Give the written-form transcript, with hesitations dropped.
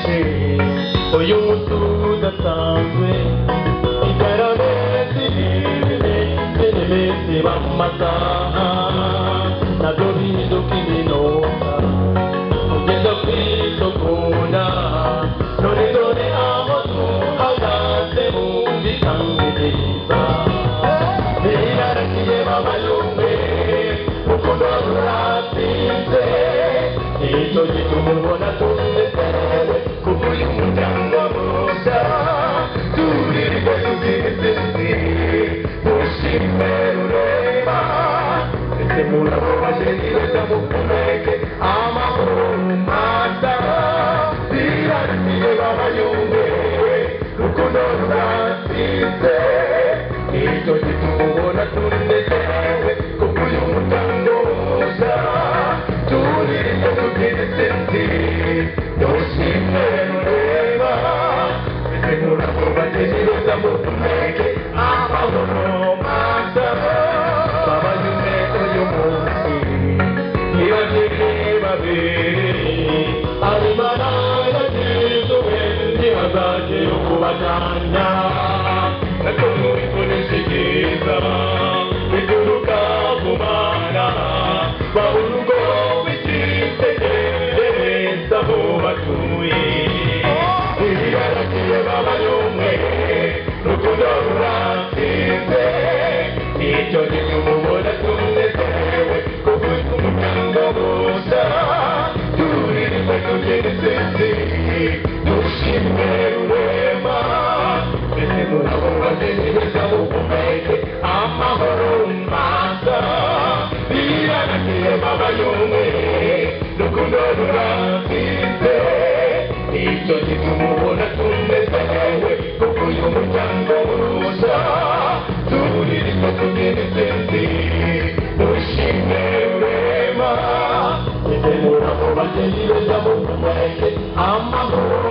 uyu munsi udasanzwe iterambere ry'iminsi b'amasaha nabyo bihinduka iminota ugenda kwisokunda none dore aho duhagaze bumvikaniriza biraragiye babayumve urukundo ruratsinze nicyo gituma ubona tunezerewe kuko uyu muryango mushya turirimbe tubyinitsinzi mushime rurema ese murababaje nibeza mukomeke amahoro masa biraragiye babayumve urukundo ruratsinze nicyo gituma ubona tunezerewe kuko uyu muryango mushya turirimbe tubyinitsinzi mushime rurema ese murababaje nibeza mukomeke amahoro masa babayumve uyu munsi ntibagire babiri arimana yagizuwe ntihazagire ukubajyana nako mubikoresha ibyiza bituruka ku bana babura ubwo bw'icyitegererezo aho batuye biraragiye babayumwe urukundo ruratsinze nicyo gituma ubona tunezerewe kuko uyu muryango mushya turirimbe tubyinitsinzi dushime rurema ese murababaje nibeza mukomeke amahoro masa biraragiye babayumwe urukundo ruratsinze nicyo gituma ubona tunezerewe kuko uyu muryango mushya turirimbe tubyinitsinzi dushime rurema ese murababaje nibeza mukomeke amahoro